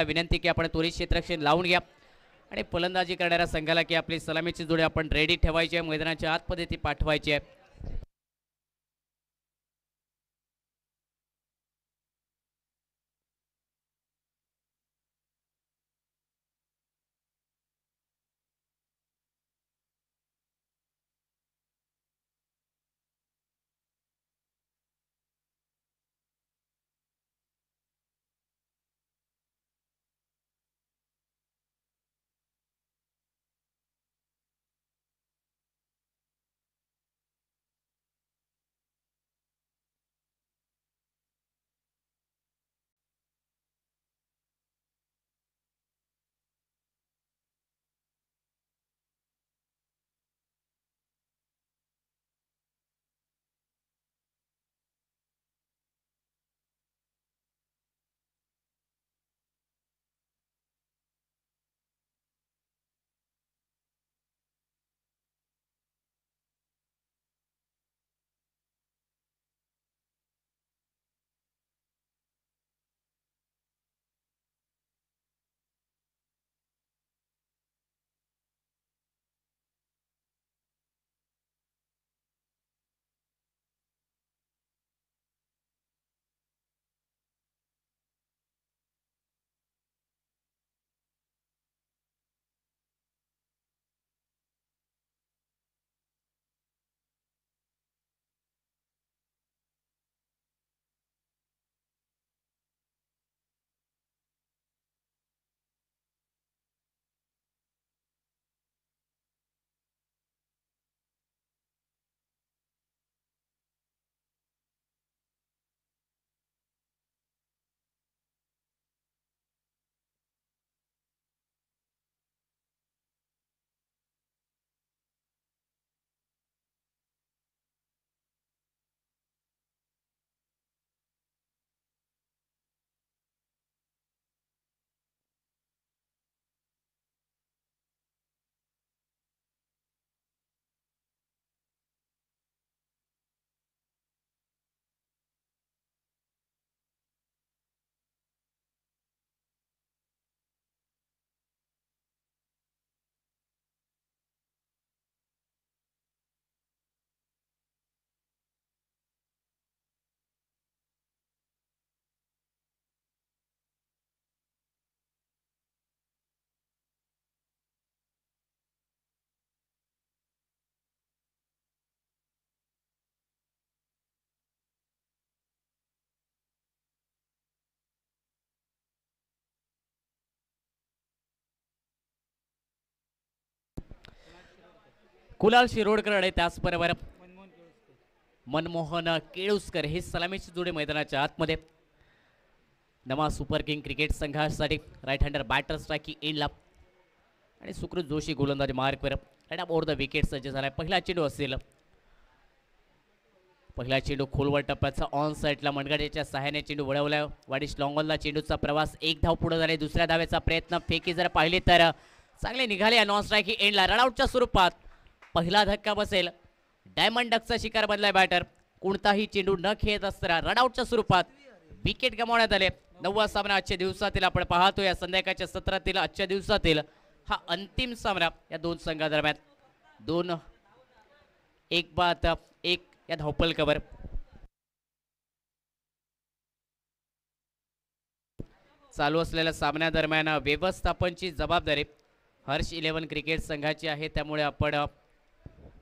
विनंती की आपण त्वरित क्षेत्ररक्षण लावून घ्या आणि फलंदाजी करणाऱ्या संघाला की आपली सलामीची जोडी आपण रेडी ठेवायची आहे, मैदानाच्या आतमध्ये ती पाठवायची आहे. कुलाल शिरोडकर आणि त्याचबरोबर मनमोहन केळुसकर हे सलामीची जोडी मैदानाच्या आतमध्ये. नवा सुपर किंग क्रिकेट संघासाठी राईट हँडर बॅटर स्ट्राईक एंडला आणि सुकृत जोशी गोलंदाजी मार्कवर राईट अप ओव्हर द विकेट सज्ज झालाय. पहिला चेंडू असेल, पहिला चेंडू खोलवर टप्प्याचा ऑन साईडला मनगडेच्या सहाय्याने चेंडू वळवलाय. वाडिश लॉंगॉनला चेंडूचा प्रवास, एक धाव पुढे झाले. दुसऱ्या धावेचा प्रयत्न, फेकी जर पाहिले तर चांगले निघाले. नॉन स्ट्राईक एंडला रनआउटच्या स्वरूपात पहिला धक्का बसेल. डायमंड डकचा शिकार बनलाय बॅटर. कोणताही चेंडू न खेळत असताना रनआउटच्या स्वरूपात विकेट गमावण्यात आले. 9वा सामना आजच्या दिवसातील आपण पाहतो. या संध्याकाळच्या सत्रातील आजच्या दिवसातील हा अंतिम सामना या दोन संघादरम्यान. 2-1 या धावपलकावर चालू असलेल्या सामन्यादरम्यान व्यवस्थापनची जबाबदारी हर्ष 11 क्रिकेट संघाची आहे. त्यामुळे आपण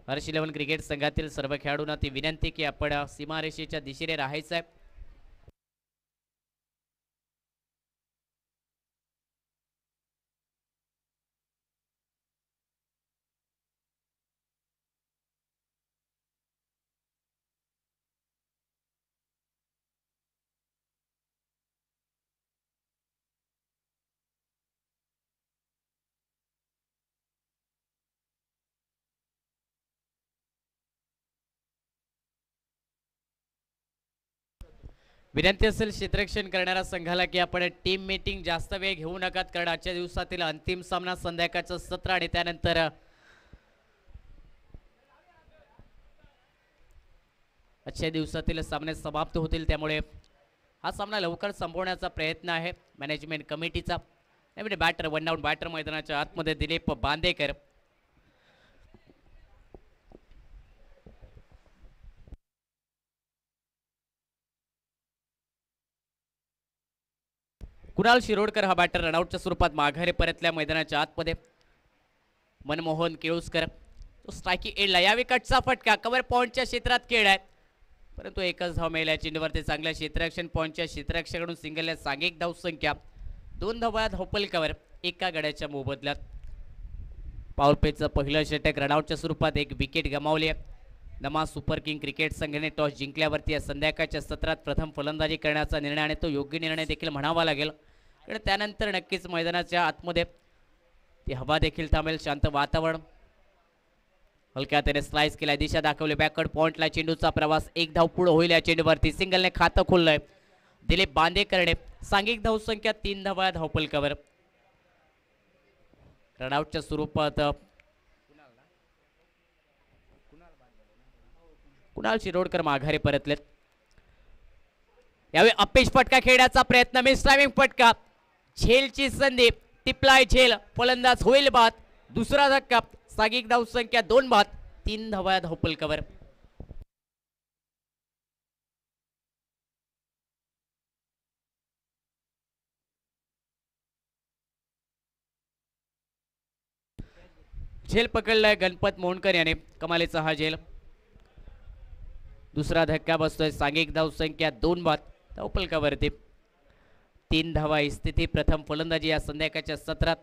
हर्ष 11 क्रिकेट संघातील सर्व खेळाडूंना ती विनंती की आपण सीमारेषेच्या दिशेने राहायचं आहे. विनंती असेल क्षेत्ररक्षण करणाऱ्या संघाला की आपण टीम मीटिंग जास्त वेळ घेऊ नकात, कारण आजच्या दिवसातील अंतिम सामना संध्याकाळचं सत्र आणि त्यानंतर आजच्या दिवसातील सामने समाप्त होतील. त्यामुळे हा सामना लवकर संपवण्याचा प्रयत्न आहे मॅनेजमेंट कमिटीचा. नवीन बॅटर, वन डाऊन बॅटर मैदानाच्या आतमध्ये दिलीप बांदेकर. कुणाल शिरोडकर हा बॅटर रनआउटच्या स्वरूपात माघारी परतल्या मैदानाच्या आतमध्ये. मनमोहन केळुसकर तो स्ट्रायकी एडला. या विकेटचा फटका कव्हर पॉइंटच्या क्षेत्रात खेळ आहे, परंतु एकच धाव मिळाल्या चेंडूवरती. चांगल्या क्षेत्ररक्षण पॉइंटच्या क्षेत्ररक्षकाकडून सिंगलने सांघिक धाव संख्या 2 धावा धावपल कव्हर एका गड्याच्या मोबदल्यात. पावरप्लेचं पहिलं षटक रनआउटच्या स्वरूपात एक विकेट गमावली आहे. नमा सुपर किंग क्रिकेट संघाने टॉस जिंकल्यावरती या संध्याकाळच्या सत्रात प्रथम फलंदाजी करण्याचा निर्णय, आणि तो योग्य निर्णय देखील म्हणावा लागेल, कारण त्यानंतर नक्कीच मैदानाच्या आतमध्ये ती हवा देखील थांबेल. शांत वातावरण. हलक्या त्याने स्लाइस केला, दिशा दाखवली बॅकवर्ड पॉइंटला. चेंडूचा प्रवास एक धाव पुढे होईल या चेंडूवरती. सिंगलने खातं खोललंय दिलीप बांदेकरने. सांघिक धाव संख्या 3 धावा धावपल कव्हर. रनआउटच्या स्वरूपात कुणाल शिरोडकर माघारी परतलेत. यावेळी अपेश फटका खेळण्याचा प्रयत्न, मिस टायमिंग फटका. झेलची संधी, टिपलाय झेल, फलंदाज होईल बाद. दुसरा धक्का. सांघिक धाव संख्या 2 बाद, 3 धावा धावपल कव्हर. झेल पकडलाय गणपत मोहनकर याने. कमालीचा हा झेल. दुसरा धक्का बसतोय. सांघिक धाव संख्या 2 बाद धावपल कव्हरती. 3 धावा ही स्थिती. प्रथम फलंदाजी या संध्याकाळच्या सत्रात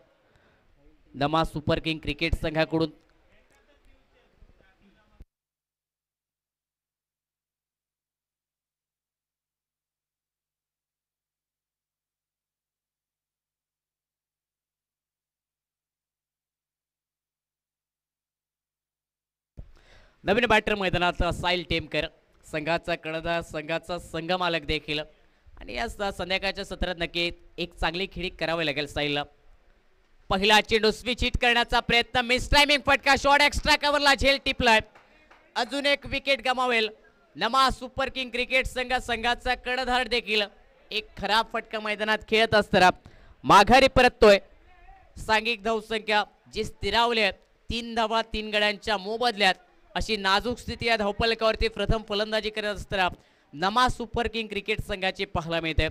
नमा सुपर किंग क्रिकेट संघाकडून. नवीन बॅटर मैदानात साहिल टेमकर, संघाचा कर्णधार, संघाचा संघमालक देखील, आणि या संध्याकाळच्या सत्रात नक्की एक चांगली खेळी करावी लागेल साहिलला. पहिला चेंडू स्विच हिट करण्याचा प्रयत्न, मिस टायमिंग फटका. शॉर्ट एक्स्ट्रा कव्हरला झेल टिपलाय. अजून एक विकेट गमावेल नमा सुपर किंग क्रिकेट संघ. संघाचा कर्णधार देखील एक खराब फटका मैदानात खेळत असताना माघारी परततोय. सांघिक धाव संख्या जी स्थिरावली आहे 3 धावा 3 गड्यांच्या मोबदल्यात. अशी नाजूक स्थिती या धावफलकावरती प्रथम फलंदाजी करत असताना नमा सुपर किंग क्रिकेट संघाची पाहायला मिळते.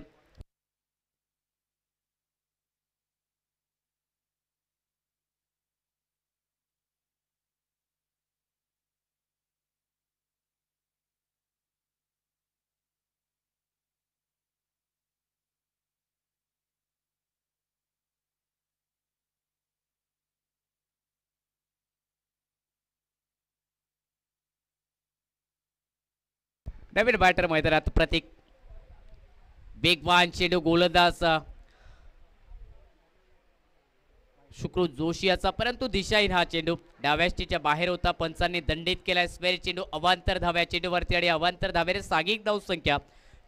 नवीन बॅटर मैदानात प्रतीक. वेगवान चेंडू गोलंदाज सुकृत जोशी याचा, परंतु दिशाहीन हा चेंडू. डाव्याष्टीच्या बाहेर होता, पंचांनी दंडित केलाय. स्क्वेअर चेंडू अवांतर धाव्या चेंडूवरती, आणि अवांतर धावेने सांघिक धाव संख्या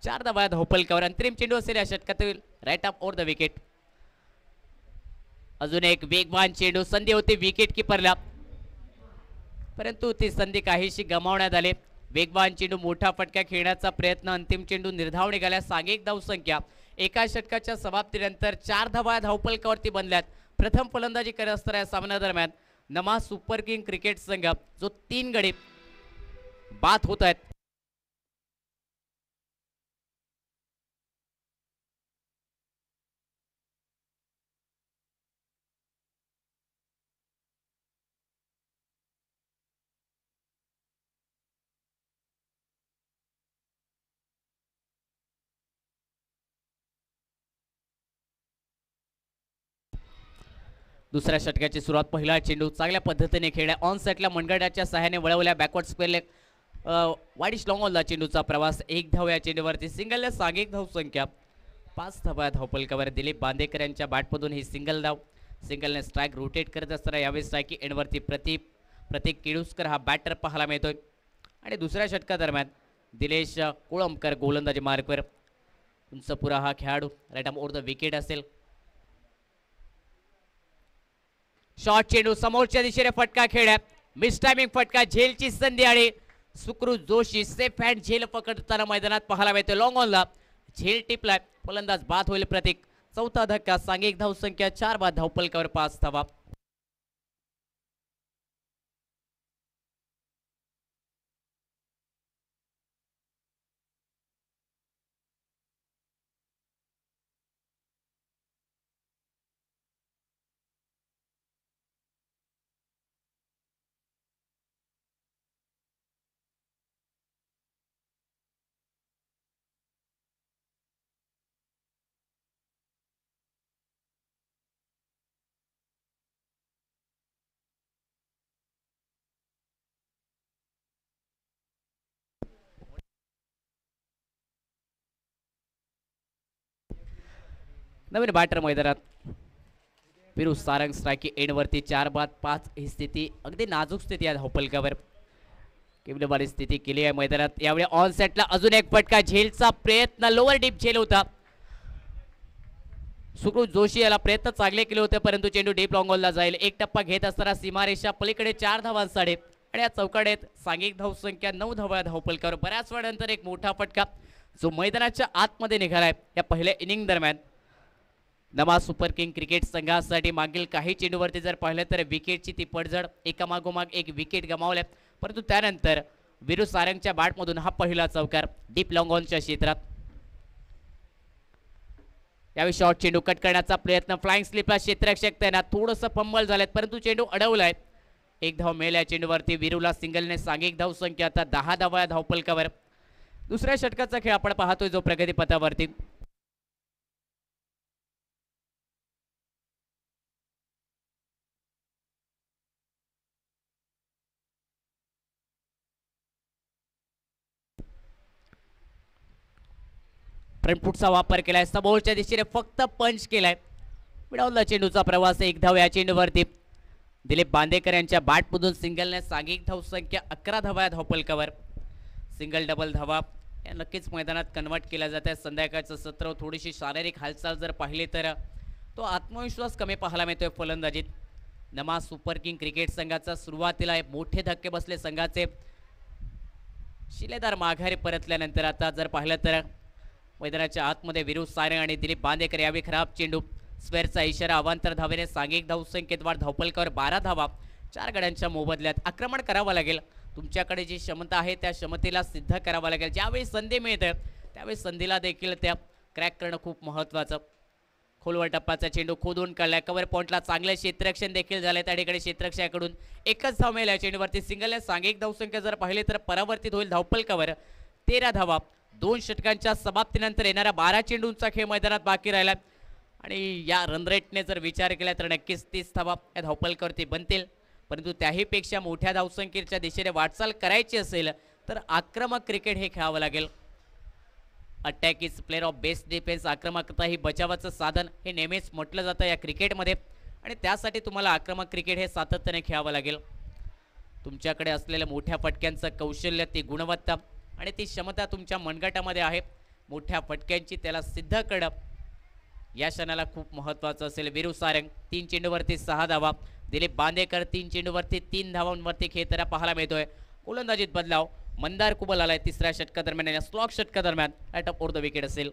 4 धावा धावपल कव्हर. अंतरिम चेंडू असेल या षटकातील right off over the wicket. अजून एक वेगवान चेंडू. संधी होती विकेट किपरला, परंतु ती संधी काहीशी गमावण्यात आली. वेगवान चेंडू, मोठा फटका खेळण्याचा प्रयत्न. अंतिम चेंडू निर्धाव निघाल्या. सांघिक धाव संख्या एका षटकाच्या समाप्तीनंतर 4 धावा धावपलकावरती बनल्यात. प्रथम फलंदाजी करत असताना या सामन्यादरम्यान नमा सुपर किंग क्रिकेट संघ जो 3 गडी बाद होत आहेत. दुसऱ्या षटकाची सुरुवात. पहिला चेंडू चांगल्या पद्धतीने खेळल्या. ऑन सेटला मनगटाच्या सहाय्याने वळवल्या. Backward square leg widish long ऑनला चेंडूचा प्रवास. 1 धाव या चेंडूवरती. सिंगलने सांघिक धाव संख्या 5 धावा धावपल कव्हर. दिलीप बांदेकर यांच्या बॅटमधून ही सिंगल धाव. सिंगलने स्ट्राईक रोटेट करत असताना यावेळी स्ट्राईक एंडवरती प्रतीक केळुसकर हा बॅटर पाहायला मिळतोय. आणि दुसऱ्या षटकादरम्यान दिलेश कोळंबकर गोलंदाजी मार्कवर. उंचपुरा हा खेळाडू right arm over the wicket असेल. शॉर्ट चेंडू समोरच्या दिशेने फटका खेळ्या. मिस टायमिंग फटका. झेलची संधी, आणि सुकृत जोशी सेफ हँड झेल पकडताना मैदानात पाहायला मिळते. लॉंग ऑनला झेल टिपलाय, फलंदाज बाद होईल प्रतीक. चौथा धक्का, सांघिक धावसंख्या 4 बाद, धावपलकावर 5 धावा. नवीन बॅटर मैदानात विरू सारंग स्ट्राईक एंड वरती 4 बाद 5 ही स्थिती अगदी नाजूक स्थिती आहे धावपलकावर. केवलवाडी स्थिती केली आहे मैदानात. यावेळी ऑन सेटला अजून एक फटका, झेलचा प्रयत्न, लोअर डीप झेल होता. सुकृत जोशी याला प्रयत्न चांगले केले होते परंतु चेंडू डीप लॉंगॉलला जाईल. एक टप्पा घेत असताना सीमारेषा पलीकडे 4 धावांसाठी आणि या चौकाडेत सांघिक धावसंख्या 9 धावा धावपलकावर. बऱ्याच वेळानंतर एक मोठा फटका जो मैदानाच्या आतमध्ये निघालाय या पहिल्या इनिंग दरम्यान. नमा सुपर किंग क्रिकेट संघासाठी मागील काही चेंडूवरती जर पाहिलं तर विकेटची ती पडझड, एकामागोमाग एक विकेट गमावल्या परंतु त्यानंतर विरू सारंगच्या बॅटमधून हा पहिला चौकार डीप लॉंगॉनच्या क्षेत्रात. यावेळी शॉर्ट चेंडू कट करण्याचा प्रयत्न, फ्लाइंग स्लिपला क्षेत्ररक्षक तैनात, थोडंसं फंबल झालेत परंतु चेंडू अडवलाय. एक धाव मिळाल्या चेंडूवरती. विरूला सिंगलने सांघिक धावसंख्या आता 10 धावा धावपलकावर. दुसऱ्या षटकाचा खेळ आपण पाहतोय जो प्रगतीपथावरती. फ्रंटफुटचा वापर केलाय, समोरच्या दिशेने फक्त पंच केलाय. मिळवला चेंडूचा प्रवास, एक धाव या चेंडूवरती. दिलीप बांदेकर यांच्या बॅटमधून सिंगलने सांघिक धावसंख्या 11 धावा धावपलकावर. सिंगल डबल धावा या नक्कीच मैदानात कन्वर्ट केल्या जातात. संध्याकाळचं सत्र थोडीशी शारीरिक हालचाल जर पाहिली तर तो आत्मविश्वास कमी पाहायला मिळतोय फलंदाजीत. नमा सुपर किंग क्रिकेट संघाचा सुरुवातीला मोठे धक्के बसले संघाचे. शिलेदार माघारी परतल्यानंतर आता जर पाहिलं तर मैदानाच्या आतमध्ये विरू सारंग आणि दिलीप बांदेकर यावेळी खराब चेंडू, स्क्वेअरचा इशारा, अवांतर धावेने सांघिक धावसंख्येत वाढ, धावपलकावर 12 धावा. 4 गड्यांच्या मोबदल्यात आक्रमण करावं लागेल. तुमच्याकडे जी क्षमता आहे त्या क्षमतेला सिद्ध करावं लागेल. ज्यावेळी संधी मिळते त्यावेळी संधीला देखील त्या क्रॅक करणं खूप महत्त्वाचं. खोलवर टप्प्याचा चेंडू खोदून काढलाय, कव्हर पॉइंटला चांगलं क्षेत्ररक्षण देखील झालंय. त्या ठिकाणी क्षेत्ररक्षकाकडून एकच धाव मिळाल्या चेंडूवरती. सिंगल सांघिक धावसंख्या जर पाहिले तर परावर्तित होईल धावपलकावर 13 धावा. 2 षटकांच्या समाप्तीनंतर येणाऱ्या 12 चेंडूंचा खेळ मैदानात बाकी राहिला आणि या रन रेटने जर विचार केला तर नक्कीच 30 धावा या धावपलकावरती बनतील. परंतु त्याही पेक्षा मोठ्या धावसंख्येच्या दिशेने वाटचाल करायची असेल तर आक्रमक क्रिकेट हे खेळावं लागेल. Attack is player of best defence. आक्रमकता ही बचावाचं साधन हे नेहमीच म्हटलं जातं या क्रिकेटमध्ये आणि त्यासाठी तुम्हाला आक्रमक क्रिकेट हे सातत्याने खेळावं लागेल. तुमच्याकडे असलेल्या मोठ्या फटक्यांचं कौशल्य, ती गुणवत्ता आणि ती क्षमता तुमच्या मनगटामध्ये आहे. मोठ्या फटक्यांची त्याला सिद्ध करणं या क्षणाला खूप महत्त्वाचं असेल. विरू सारंग 3 चेंडूवरती 6 धावा. दिलीप बांदेकर 3 चेंडूवरती 3 धावांवरती खेळताना पाहायला मिळतोय. गोलंदाजीत बदलाव, मंदार कुबल आलाय तिसऱ्या षटकादरम्यान या स्लॉक षटकादरम्यान at off over the wicket असेल.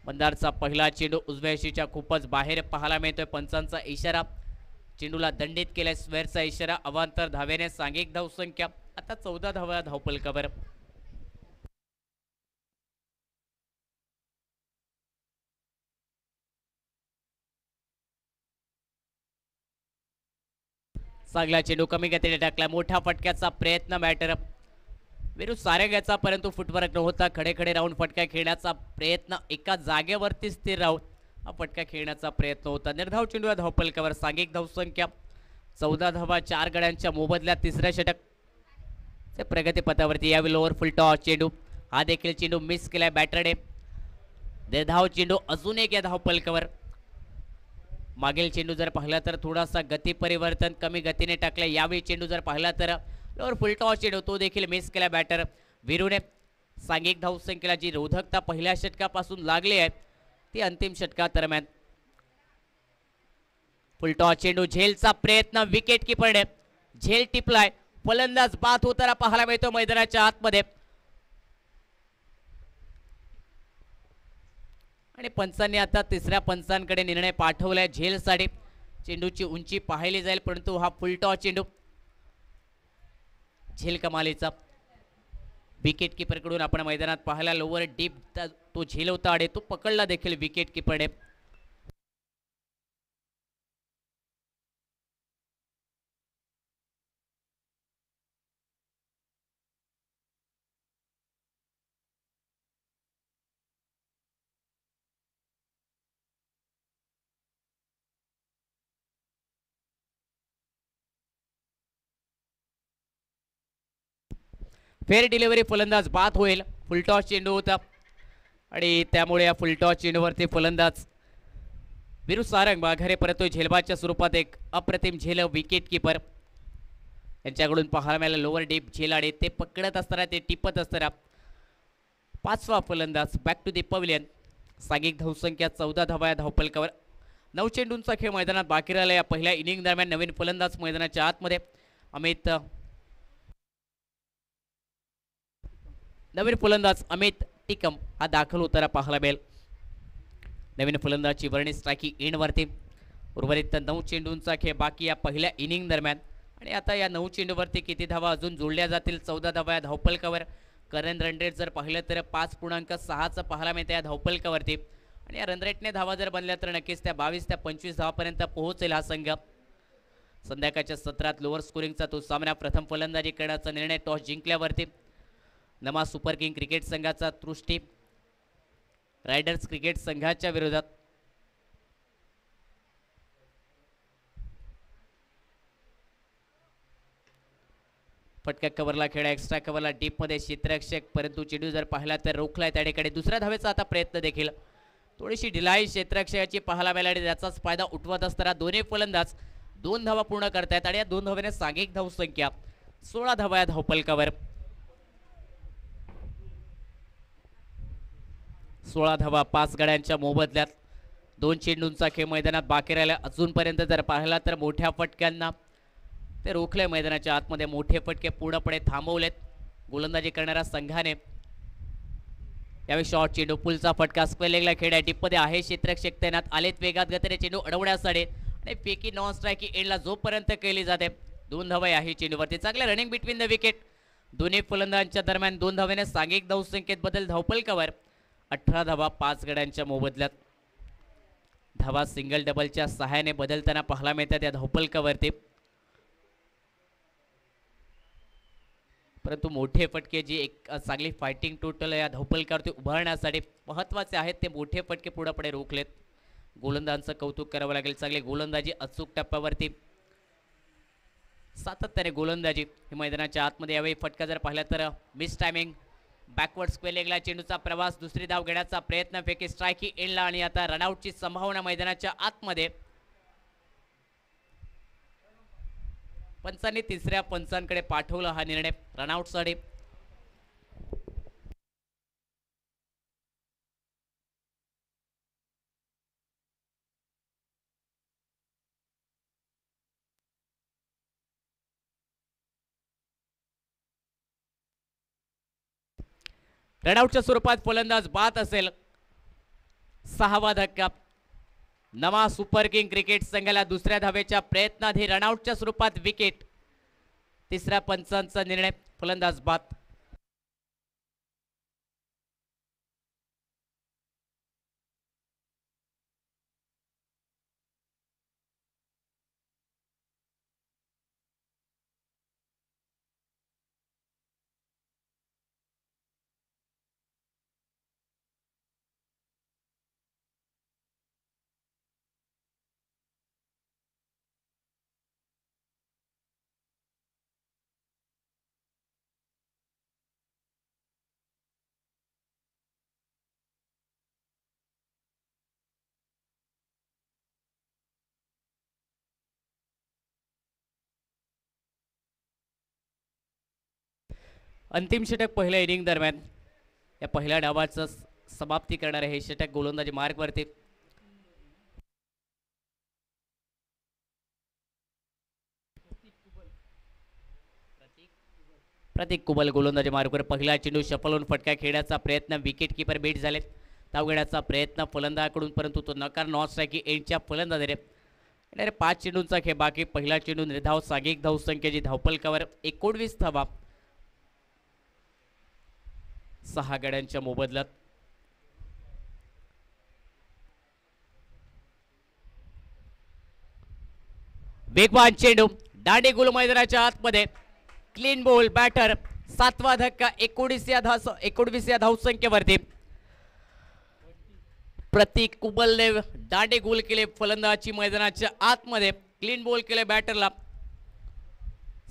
मंदारचा पहिला चेंडू उजव्या यशीच्या खूपच बाहेर पाहायला मिळतोय. पंचांचा इशारा, चेंडूला दंडित केलाय, स्क्वेअरचा इशारा, अवांतर धावेने सांघिक धावसंख्या आता 14 धावा धावपलकावर. चांगला चेंडू कमी गतीने टाकला, मोठा फटक्याचा प्रयत्न बॅटर विरू सारंग याचा परंतु फुटवर्क नव्हता. खडे खडे राहून फटका खेळण्याचा प्रयत्न, एका जागेवरती स्थिर राहून हा फटका खेळण्याचा प्रयत्न होता. निर्धाव चेंडू या धावपलकावर. सांघिक धावसंख्या 14 धावा 4 गड्यांच्या मोबदल्यात तिसऱ्या षटक प्रगतीपथावरती. यावेळी लोअर फुल टॉस चेंडू, हा देखील चेंडू मिस केलाय बॅटरने. निर्धाव चेंडू अजून एक या धावपलकावर. मागील चेंडू जर पाहिला तर थोडासा गती परिवर्तन कमी गतीने टाकले. यावेळी चेंडू जर पाहिला तर लोअर फुल टॉस चेंडू, तो देखील मिस केला बॅटर. विरूने सांघिक धावसंख्येला जी रोधकता पहिल्या षटकापासून लागली आहे ती अंतिम षटकादरम्यान. फुल टॉस चेंडू, झेलचा प्रयत्न, विकेट कीपरने झेल टिपलाय. फलंदाज बाद होताना पाहायला मिळतो मैदानाच्या आतमध्ये. आणि पंचांनी आता तिसऱ्या पंचांकडे निर्णय पाठवलाय झेलसाठी. चेंडूची उंची पाहिली जाईल, परंतु हा फुलटॉस चेंडू झेल कमालीचा. विकेट कीपरकडून आपण मैदानात पाहायला लोवर डीप तो झेल होता आणि तो पकडला देखील विकेट कीपरने. फेअर डिलिव्हरी फलंदाज बाद होईल. फुलटॉस चेंडू होता आणि त्यामुळे या फुलटॉस चेंडूवरती फलंदाज विरू सारंग माघारी परतोय. झेलबादच्या स्वरूपात एक अप्रतिम झेल विकेट कीपर यांच्याकडून पाहायला मिळालं. लोअर डीप झेल आणि ते पकडत असताना ते टिपत असताना पाचवा फलंदाज बॅक टू दी पवेलियन. सांघिक धावसंख्या 14 धावा या धावपलकावर. 9 चेंडूंचा खेळ मैदानात बाकी राहिला. या पहिल्या इनिंग दरम्यान नवीन फलंदाज मैदानाच्या आतमध्ये नवीन फलंदाज अमित टिकम हा दाखल होताना पाहायला मिळेल. नवीन फलंदाजची वर्णी स्ट्रायकिंग एंडवरती. उर्वरित 9 चेंडूंचा खेळ बाकी या पहिल्या इनिंग दरम्यान. आणि आता या 9 चेंडूवरती किती धावा अजून जोडल्या जातील? 14 धावा या धावपलकावर. करंट रन रेट जर पाहिलं तर 5.6चं पाहायला मिळतं या धावपलकावरती. आणि या रनरेटने धावा जर बनल्या तर नक्कीच त्या 22 ते 25 धावापर्यंत पोहोचेल हा संघ. संध्याकाळच्या सत्रात लोअर स्कोरिंगचा तो सामना. प्रथम फलंदाजी करण्याचा निर्णय टॉस जिंकल्यावरती. नमा सुपर किंग क्रिकेट संघाचा दृष्टी रायडर्स क्रिकेट संघाच्या विरोधात. फटका कव्हरला खेळा, एक्स्ट्रा कव्हरला डीपमध्ये क्षेत्ररक्षक, परंतु चेंडू जर पाहिला तर रोखलाय त्या ठिकाणी. दुसऱ्या धावेचा आता प्रयत्न देखील. थोडीशी ढिलाई क्षेत्ररक्षकाची पाहायला मिळाली. त्याचाच फायदा उठवत असताना दोन्ही फलंदाज 2 धावा पूर्ण करतायत आणि या 2 धावेने सांघिक धावसंख्या 16 धावा या धावपलकावर. 16 धावा 5 गड्यांच्या मोबदल्यात. 2 चेंडूंचा खेळ मैदानात बाकी राहिला. अजूनपर्यंत जर पाहिला तर मोठ्या फटक्यांना ते रोखले. मैदानाच्या आतमध्ये मोठे फटके पूर्णपणे थांबवलेत गोलंदाजी करणाऱ्या संघाने. यावेळी शॉर्ट चेंडू, पुलचा फटका, स्क्वेअर लेगला खेळ्या. डीपमध्ये आहे क्षेत्ररक्षक तैनात. आलेत वेगात गतीने चेंडू अडवण्यासाठी आणि फेकी नॉन स्ट्रायकी एंडला जोपर्यंत केली जाते 2 धावा आहे चेंडूवरती. चांगले रनिंग बिटवीन द विकेट. दोन्ही फलंदाजांच्या दरम्यान 2 धावेने सांघिक धावसंख्येत बदल. धावपलकावर 18 धावा 5 गड्यांच्या मोबदल्यात. धावा सिंगल डबलच्या सहाय्याने बदलताना पाहायला मिळतात या धावपलकावरती. परंतु मोठे फटके जी एक चांगली फायटिंग टोटल या धावपलकावरती उभारण्यासाठी महत्त्वाचे आहेत ते मोठे फटके पुढे रोखलेत. गोलंदाजांचं कौतुक करावं लागेल. चांगली गोलंदाजी अचूक टप्प्यावरती सातत्याने गोलंदाजी हे मैदानाच्या आतमध्ये. यावेळी फटका जर पाहिला तर मिस टायमिंग. बॅकवर्ड स्क्वेअर लेगला चेंडूचा प्रवास. दुसरी धाव घेण्याचा प्रयत्न. फेकी स्ट्रायकी एंडला आणि आता रनआउटची संभावना मैदानाच्या आतमध्ये. पंचांनी तिसऱ्या पंचांकडे पाठवला हा निर्णय रनआउटसाठी. रनआउटच्या स्वरूपात फलंदाज बाद असेल. 6वा धक्का. नमा सुपर किंग क्रिकेट संघाला दुसऱ्या धावेच्या प्रयत्नात रनआउटच्या स्वरूपात विकेट. तिसऱ्या पंचांचा निर्णय. फलंदाज बाद. अंतिम षटक पहिल्या इनिंग दरम्यान. या पहिल्या डावाचं समाप्ती करणारे हे षटक गोलंदाजी मार्गवरती. प्रतीक कुबल गोलंदाजी मार्गवर. पहिला चेंडू शफल होऊन फटका खेळण्याचा प्रयत्न. विकेट कीपर बीट झालेत. धाव घेण्याचा प्रयत्न फलंदाजाकडून, परंतु तो नकार. नॉन स्ट्राईक एंडच्या फलंदाजाने येणारे 5 चेंडूंचा खेळ बाकी. पहिला चेंडू निर्धाव, सागिक धावसंख्येची धावपलकावर 19 धावा 6 गड्यांच्या मोबदल्यात. वेगवान चेंडू दांडे गोल मैदानाच्या आतमध्ये. Clean ball. बॅटर 7वा धक्का 19 धावसंख्येवरती. प्रतीक कुबलने दांडे गोल केले फलंदाजी मैदानाच्या आतमध्ये. क्लीन बॉल केले बॅटरला.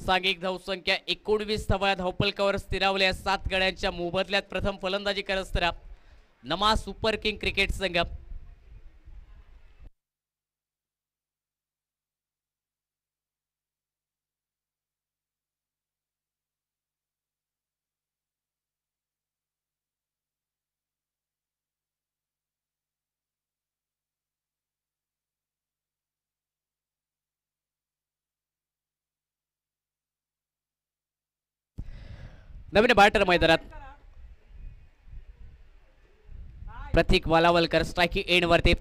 सांघिक धावसंख्या 19 धावा धावपलकावर स्थिरावल्या 7 गड्यांच्या मोबदल्यात. प्रथम फलंदाजी करत असताना नमा सुपर किंग क्रिकेट संघ नवीन बॅटर मैदानात. प्रतीक वालावलकर स्ट्रायकिंग एंड वरती.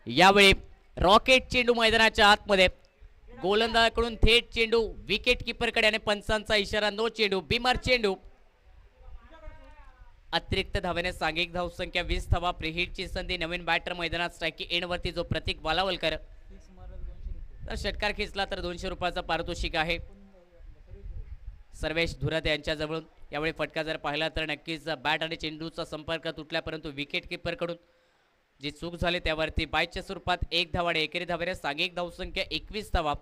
यावेळी रॉकेट चेंडू मैदानाच्या आतमध्ये. गोलंदाजाकडून थेट चेंडू विकेट कीपरकडे आणि पंचांचा इशारा नो चेंडू. बिमर चेंडू. अतिरिक्त धावेने सांघिक धावसंख्या 20 धावा. प्रीहिटची संधी. नवीन बॅटर मैदानात स्ट्रायकिंग एंड वरती जो प्रतीक वालावलकर. तर षटकार खेचला तर 200 रुपयाचा पारितोषिक आहे सर्वेश धुरत यांच्याजवळून. यावेळी फटका जर पाहिला तर नक्कीच बॅट आणि चेंडूचा संपर्क तुटला, परंतु विकेट कीपरकडून जी चूक झाली त्यावरती बायच्या स्वरूपात 1 धावा आणि एकेरी धावेने सांघिक धावसंख्या 21 धावा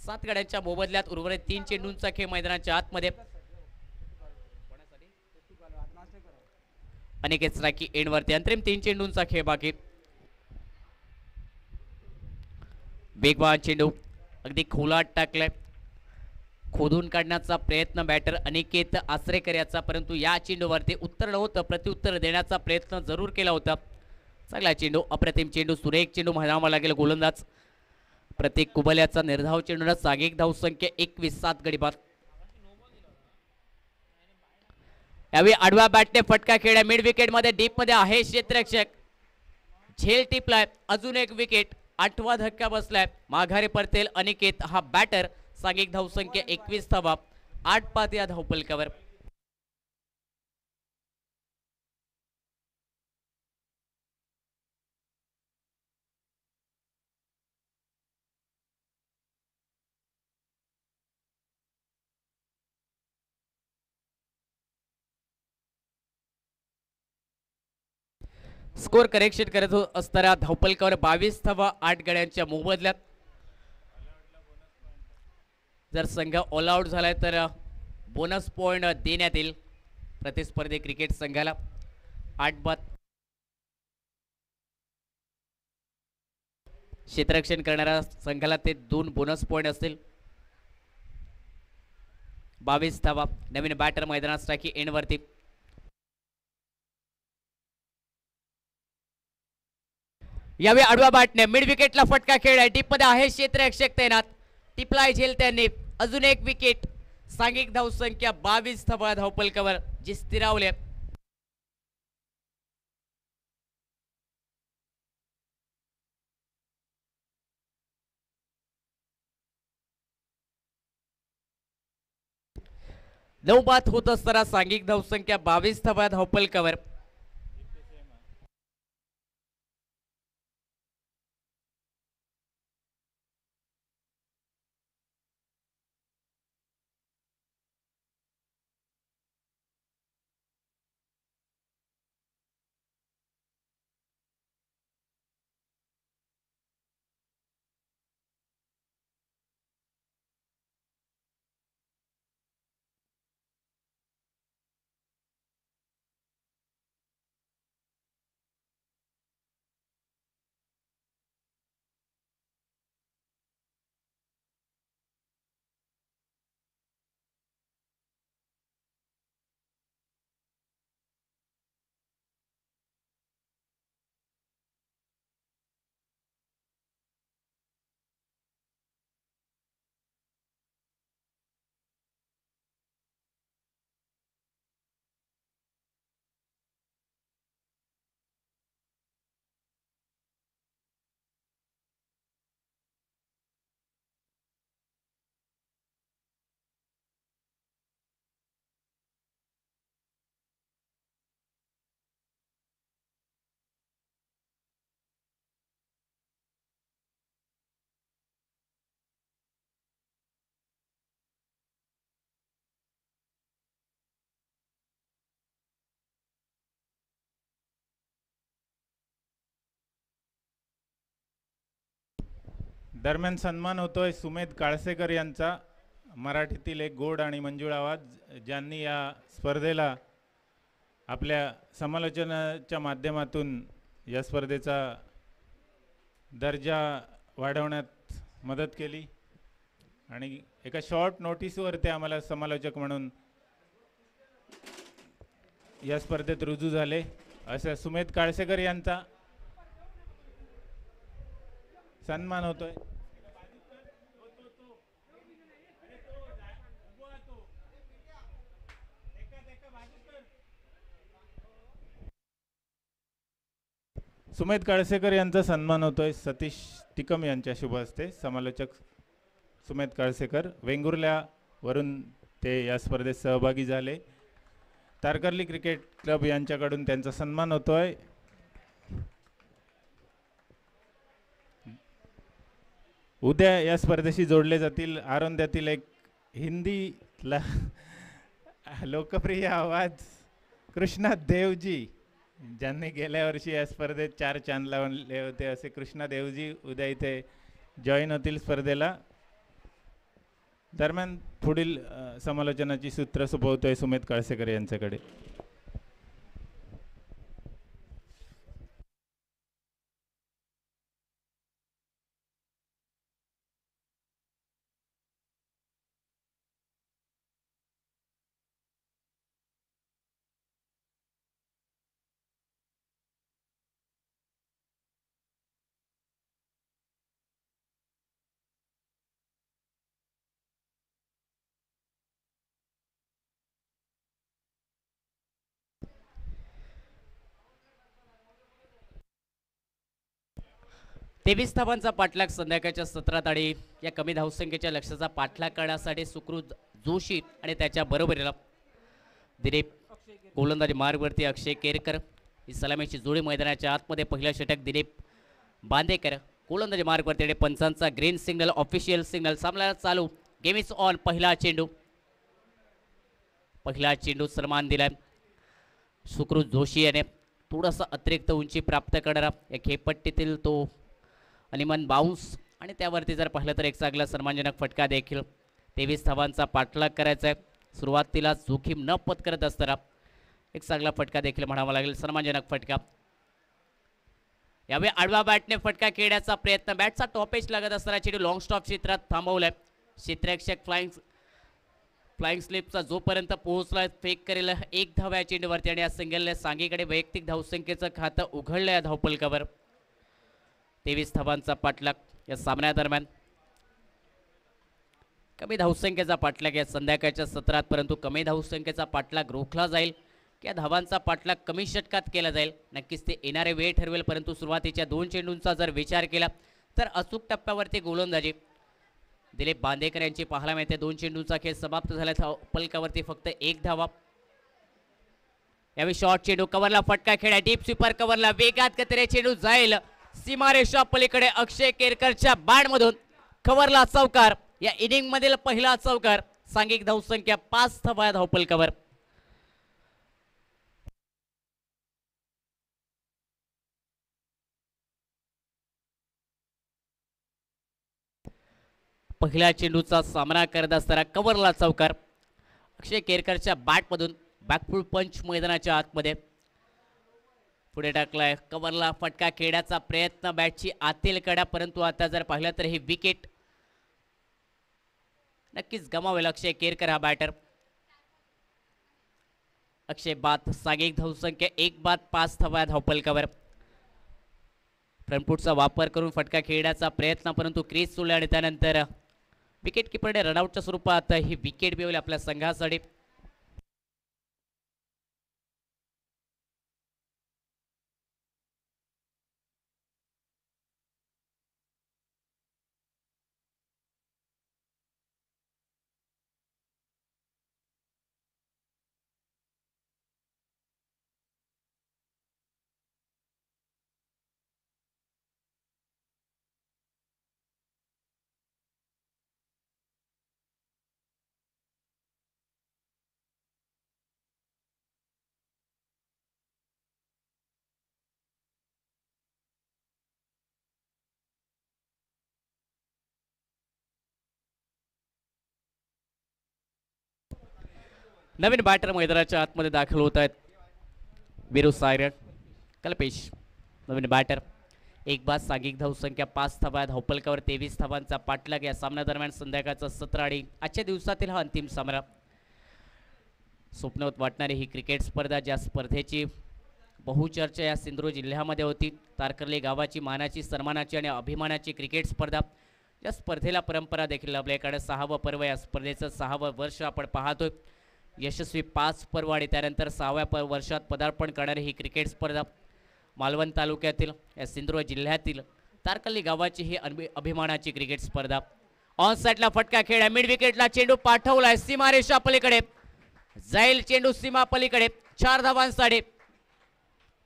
7 गड्यांच्या मोबदल्यात. उर्वरित 3 चेंडूंचा खेळ मैदानाच्या आतमध्ये. अनेक स्ट्रायकिंग एंड वरती. अंतरिम 3 चेंडूंचा खेळ बाकी. वेगवान चेंडू अगदी खोलात टाकलाय. खोदून काढण्याचा प्रयत्न बॅटर अनिकेत आसरेकर याचा, परंतु या चेंडूवरती उत्तर नव्हतं. प्रत्युत्तर देण्याचा प्रयत्न जरूर केला होता. चांगला चेंडू. अप्रतिम चेंडू. सुरेख चेंडू म्हणावा लागेल. गोलंदाज प्रतीक कुबल याचा निर्धाव चेंडूला सांघिक धावसंख्या 21 7 गडी बाद. यावेळी आडव्या बॅटने फटका खेळला. मिड विकेट मध्ये डीप मध्ये आहे क्षेत्ररक्षक. झेल टिपलाय. अजून एक विकेट. 8वा धक्का बसलाय. माघारी परतेल अनिकेत हा बॅटर. सांघिक धावसंख्या 21 धावा 8 बाद या धावपलकावर. स्कोर करेक्शन करत असताना धावपलकावर 22 धावा 8 गड्यांच्या मोबदल्यात. जर संघ ऑल आउट झालाय तर बोनस पॉइंट देण्यात येईल प्रतिस्पर्धी क्रिकेट संघाला. 8 बाद. क्षेत्ररक्षण करणाऱ्या संघाला ते 2 बोनस पॉइंट असतील. 22 धावा. नवीन बॅटर मैदानात स्ट्रायकिंग एंड वरती. यावेळी आडव्या बॅटने मिड विकेटला फटका खेळलाय. डीप मध्ये आहे क्षेत्ररक्षक तैनात. टिपलाय झेल त्यांनी. अजून एक विकेट. सांघिक धावसंख्या 22 धावा धावपलकावर जी स्थिरावले. नऊ बाद होत असताना सांघिक धावसंख्या 22 धावा धावपलकावर. दरम्यान सन्मान होतोय सुमेध काळसेकर यांचा, मराठीतील एक गोड आणि मंजूळ आवाज, ज्यांनी या स्पर्धेला आपल्या समालोचनाच्या माध्यमातून या स्पर्धेचा दर्जा वाढवण्यात मदत केली आणि एका शॉर्ट नोटीसवर ते आम्हाला समालोचक म्हणून या स्पर्धेत रुजू झाले. अशा सुमेध काळसेकर यांचा सन्मान होतोय. सुमेध काळसेकर यांचा सन्मान होतोय सतीश टिकम यांच्या शुभ हस्ते. समालोचक सुमेध काळसेकर वेंगुर्ल्यावरून ते या स्पर्धेत सहभागी झाले. तारकर्ली क्रिकेट क्लब यांच्याकडून त्यांचा सन्मान होतोय. उद्या या स्पर्धेशी जोडले जातील आरोंद्यातील एक हिंदीला लोकप्रिय आवाज कृष्णा देवजी, ज्यांनी गेल्या वर्षी या स्पर्धेत 4 चांद लावले होते, असे कृष्णा देवजी उद्या इथे जॉईन होतील स्पर्धेला. दरम्यान पुढील समालोचनाची सूत्र सोपवतोय सुमेध काळसेकर यांच्याकडे. तेवीस धावांचा पाठलाग संध्याकाळच्या सत्रात आणि या कमी धावसंख्येच्या लक्ष्याचा पाठलाग करण्यासाठी सुकृत जोशी आणि त्याच्या बरोबरीला दिलीप गोलंदाजी मार्गवरती अक्षय केरकर ही सलामीची जोडी मैदानाच्या आतमध्ये पहिला षटक दिलीप बांदेकर गोलंदाजी मार्गवरती पंचांचा ग्रीन सिग्नल ऑफिशियल सिग्नल सामना चालू. Game is on. पहिला चेंडू सन्मान दिलाय सुकृत जोशी याने थोडासा अतिरिक्त उंची प्राप्त करणारा या खेळपट्टीतील तो अनिमन बाउन्स आणि त्यावरती जर पाहिलं तर एक चांगला सन्मानजनक फटका देखील. 23 धावांचा पाठलाग करायचा आहे. सुरुवातीला जोखीम न पत्करत असताना एक चांगला फटका देखील म्हणावा लागेल, सन्मानजनक फटका. यावेळी आडवा बॅटने फटका खेळण्याचा प्रयत्न, बॅटचा टॉपेज लागत असताना चेंडू लॉंग स्टॉप क्षेत्रात थांबवलाय. क्षेत्ररक्षक फ्लाइंग स्लिपचा जोपर्यंत पोहोचलाय फेक करेल 1 धाव या चेंडूवरती आणि या सिंगलने सांगीकडे वैयक्तिक धावसंख्येचं खातं उघडलं या धावफलकावर. 23 धावांचा पाठलाग या सामन्यादरम्यान. कमी धावसंख्येचा पाठलाग या संध्याकाळच्या सत्रात, परंतु कमी धावसंख्येचा पाठलाग रोखला जाईल की धावांचा पाठलाग कमी षटकात केला जाईल नक्कीच ते येणारे वेळ ठरवेल. परंतु सुरुवातीच्या 2 चेंडूंचा जर विचार केला तर अचूक टप्प्यावरती गोलंदाजी दिलीप बांदेकर यांची पाहायला मिळते. 2 चेंडूंचा खेळ समाप्त झाला, पलकावरती फक्त 1 धावा. यावेळी शॉर्ट चेंडू कव्हरला फटका खेळा, डीप स्वीपर कव्हरला वेगात गतीने चेंडू जाईल सीमारेषा पलीकडे. अक्षय केरकरच्या बॅटमधून कव्हरला चौकार. या इनिंग मधील पहिला चौकार. सांघिक धावसंख्या 5 धावा धावपलकावर. पहिल्या चेंडूचा सामना करत असताना कव्हरला चौकार. अक्षय केरकरच्या बॅटमधून बॅकफुट पंच मैदानाच्या आतमध्ये पुढे टाकलाय. कव्हरला फटका खेळण्याचा प्रयत्न, बॅटची आतील कडा, परंतु आता जर पाहिलं तर ही विकेट नक्कीच गमावेल अक्षय केरकर हा बॅटर. अक्षय बाद सांघिक धावसंख्या 1 बाद 5 धावा धावपलकावर. फ्रंटफुटचा वापर करून फटका खेळण्याचा प्रयत्न, परंतु क्रीज सोडले आणि त्यानंतर विकेट किपरने रनआउटच्या स्वरूपात ही विकेट मिळवली आपल्या संघासाठी. नवीन बॅटर मैदानाच्या आतमध्ये दाखल होत आहेत. बिरू सायरट, कल्पेश नवीन बॅटर. एक बाद, सांघिक धावसंख्या 5 धावा, धावपलकावर 23 धावांचा पाठलाग. या सामन्यादरम्यान संध्याकाळचा 17 आणि आजच्या दिवसातील हा अंतिम सामना. स्वप्नवत वाटणारी ही क्रिकेट स्पर्धा, ज्या स्पर्धेची बहुचर्चा या सिंधुदुर्ग जिल्ह्यामध्ये होती. तारकर्ली गावाची मानाची, सन्मानाची आणि अभिमानाची क्रिकेट स्पर्धा. या स्पर्धेला परंपरा देखील लाभल्याकडे 6वं पर्व, या स्पर्धेचं 6वं वर्ष आपण पाहतोय. यशस्वी 5 पर्व आणि त्यानंतर 6व्या वर्षात पदार्पण करणारी ही क्रिकेट स्पर्धा मालवण तालुक्यातील या सिंधुदुर्ग जिल्ह्यातील तारकर्ली गावाची ही अभिमानाची क्रिकेट स्पर्धा. ऑन साईडला फटका खेळ, मिड विकेटला चेंडू पाठवलाय सीमारेषा पलीकडे, जाईल चेंडू सीमा पलीकडे. 4 धावांसाठी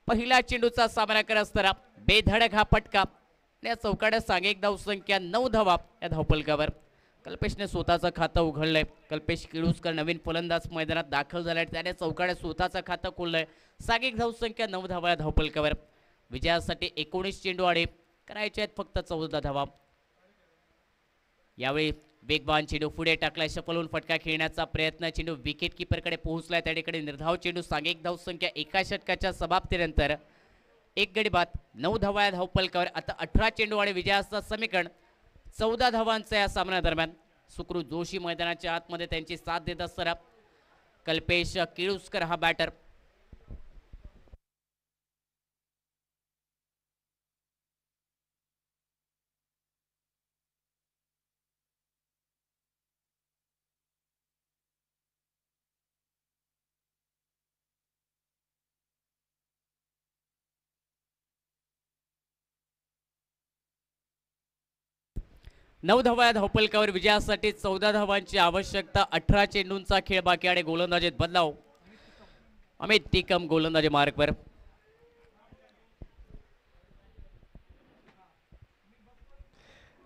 पहिल्या चेंडूचा सामना करत असताना बेधडक हा फटका. या चौकाड्यात सांघिक धावसंख्या 9 धावा या धावपलकावर. कल्पेशने स्वतःचं खातं उघडलंय. कल्पेश किळुसकर नवीन फलंदाज मैदानात दाखल झालाय, त्याने चौकाड्यात स्वतःचं खातं खोललंय. सांघिक धावसंख्या 9 धावा या धावपलकावर. विजयासाठी 19 चेंडू आणि करायचे आहेत फक्त 14 धावा. यावेळी वेगवान चेंडू पुढे टाकलाय, शफलून फटका खेळण्याचा प्रयत्न. चेंडू विकेट किपरकडे पोहोचलाय, त्याकडे निर्धाव चेंडू. सांघिक धावसंख्या एका षटकाच्या समाप्तीनंतर 1 गडी बाद, 9 धावा या धावपलकावर. आता 18 चेंडू आणि विजयाचं समीकरण 14 धावांचं या सामन्यादरम्यान. सुकृत जोशी मैदानाच्या आतमध्ये त्यांची साथ देत असताना कल्पेश किळुसकर हा बॅटर. नऊ धावा या धावपलकावर. विजयासाठी 14 धावांची आवश्यकता. 18 चेंडूंचा खेळ बाकी आणि गोलंदाजीत बदलाव. अमित टिकम गोलंदाजी मार्कवर.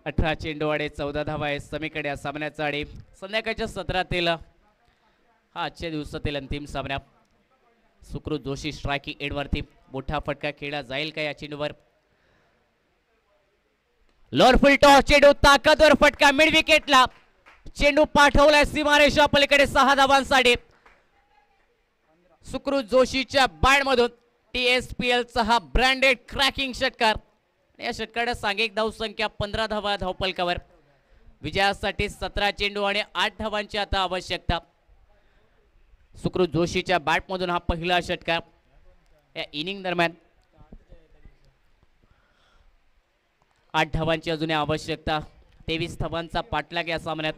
अठरा चेंडू आणि 14 धावा आहे समीकडे या सामन्याचा. आणि संध्याकाळच्या सत्रातील हा आजच्या दिवसातील अंतिम सामना. सुकृत जोशी स्ट्रायकिंग एंडवरती. मोठा फटका खेळला जाईल का या चेंडूवर? लोअर फुल टॉस चेंडू, ताकदवर फटका मिड विकेटला. चेंडू पाठवलाय सीमारेषा पलीकडे 6 धावांसाठी. सुकृत जोशीच्या बॅटमधून TSPL चा हा ब्रँडेड क्रॅकिंग षटकार. या षटकारात सांघिक धावसंख्या 15 धावा धावपलकावर. विजयासाठी 17 चेंडू आणि 8 धावांची आता आवश्यकता. सुकृत जोशीच्या बॅटमधून हा पहिला षटकार या इनिंग दरम्यान. 8 धावांची अजून आवश्यकता. 23 धावांचा पाठलाग या सामन्यात.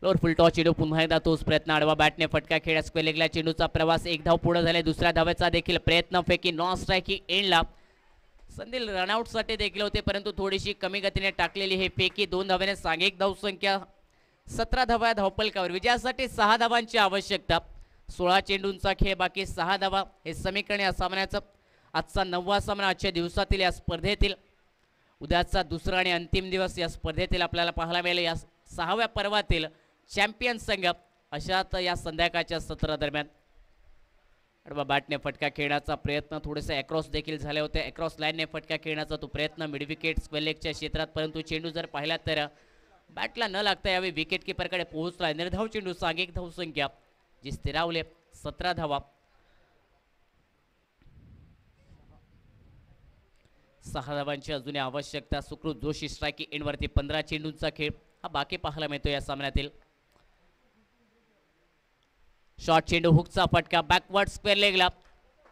लोअर फुल टॉस चेंडू पुन्हा एकदा तोच प्रयत्न. आडवा बॅटने फटका खेळ, स्क्वेअर लेगला चेंडूचा प्रवास. 1 धाव पुढे झाले. दुसऱ्या धावेचा देखील प्रयत्न. फेकी नॉन स्ट्रायकिंग एंडला. संधी रनआउट साठी देखील होते, परंतु थोडीशी कमी गतीने टाकलेली हे फेकी. 2 धाव्याने सांघिक धावसंख्या 17 धावा धावपलकावर. विजयासाठी 6 धावांची आवश्यकता. 16 चेंडूंचा खेळ बाकी, 6 धावा हे समीकरण या सामन्याचं. आजचा 9वा सामना आजच्या दिवसातील या स्पर्धेतील. उद्याचा दुसरा आणि अंतिम दिवस या स्पर्धेतील आपल्याला पाहायला मिळेल. या 6व्या पर्वातील चॅम्पियन संघ अशात या संध्याकाळच्या सत्रादरम्यान. आडवा बॅटने फटका खेळण्याचा प्रयत्न. थोडेसे अक्रॉस देखील झाले होते. अक्रॉस लाईनने फटका खेळण्याचा तो प्रयत्न मिड विकेट स्क्वेअर लेगच्या क्षेत्रात, परंतु चेंडू जर पाहिला तर बॅटला न लागता यावेळी विकेट किपरकडे पोहोचला. निर्धाव चेंडू, सांघिक धावसंख्या जी स्थिरावले 17 धावा. 6 धावांची अजून आवश्यकता. सुकृत जोशी स्ट्रायकिंग एंडवरती. 15 चेंडूंचा खेळ हा बाकी पाहायला मिळतो या सामन्यातील. शॉर्ट चेंडू, हुकचा फटका बॅकवर्ड स्क्वेअर लेगला.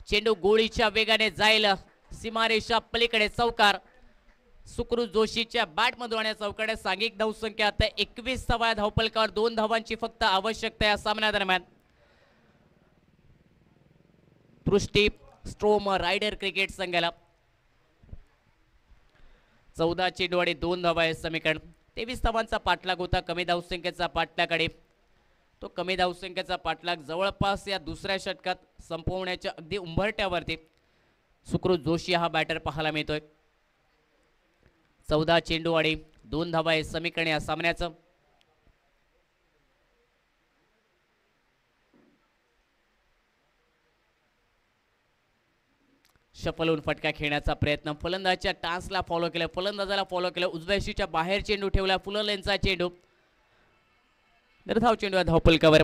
चेंडू गोळीच्या वेगाने जाईल सीमारेषा पलीकडे. चौकार सुकृत जोशीच्या बॅटमधून आणि चौकाड्यात. सांघिक धावसंख्या आता 21 धावा धावपलकावर. 2 धावांची फक्त आवश्यकता या सामन्यादरम्यान. दृष्टी स्ट्रोम रायडर क्रिकेट संघाला 14 चेंडू आणि 2 धावा हे समीकरण. 23 धावांचा पाठलाग होता. कमी धावसंख्येचा पाठलागाकडे. तो कमी धावसंख्येचा पाठलाग जवळपास या दुसऱ्या षटकात संपवण्याच्या अगदी उंबरट्यावरती सुकृत जोशी हा बॅटर पाहायला मिळतोय. 14 चेंडू आणि 2 धावा हे समीकरण या सामन्याचं. शफलून फटका खेळण्याचा प्रयत्न. फलंदाजाच्या टान्सला फॉलो केलं, फलंदाजाला फॉलो केलं. उजव्या शीच्या बाहेर चेंडू ठेवला. फुलर लेनचा चेंडू. निर्धाव चेंडू धावपलकावर.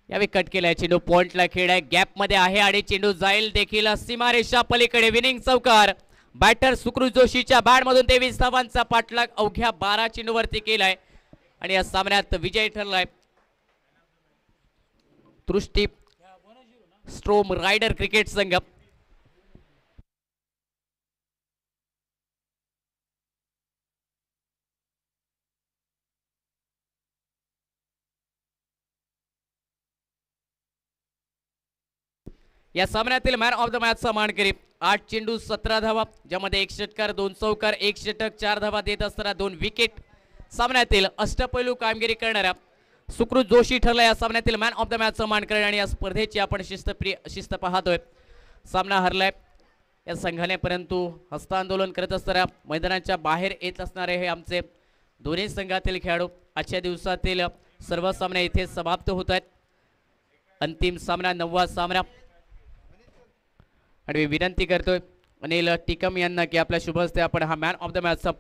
यावेळी कट केलाय चेंडू, पॉइंटला खेळ आहे, गॅप मध्ये आहे आणि चेंडू जाईल देखील सीमारेषा पलीकडे. विनिंग चौकार बॅटर सुकृत जोशीच्या बॅट मधून 23 धावांचा पाठलाग अवघ्या 12 चेंडूवरती केलाय आणि या सामन्यात विजय ठरलाय दृष्टी स्ट्रोम रायडर क्रिकेट संघ. या सामन्यातील मॅन ऑफ द मॅचचा मानकरी 8 चेंडू 17 धावा, ज्यामध्ये 1 षटकार 2 चौकार 1 षटक 4 धावा देत असताना 2 विकेट. सामन्यातील अष्टपैलू कामगिरी करणारा सुकृत जोशी ठरला या सामन्यातील मॅन ऑफ द मॅचचा मानकरी आणि या स्पर्धेची आपण शिस्त पाहतोय. सामना हरलाय या संघाने, परंतु हस्तांदोलन करत असताना मैदानाच्या बाहेर येत असणारे हे आमचे दोन्ही संघातील खेळाडू. आजच्या दिवसातील सर्व सामने इथे समाप्त होत आहेत. अंतिम सामना 9वा सामना आणि मी विनंती करतोय अनिल टिकम यांना की आपल्या शुभ हस्ते आपण हा मॅन ऑफ द मॅचचा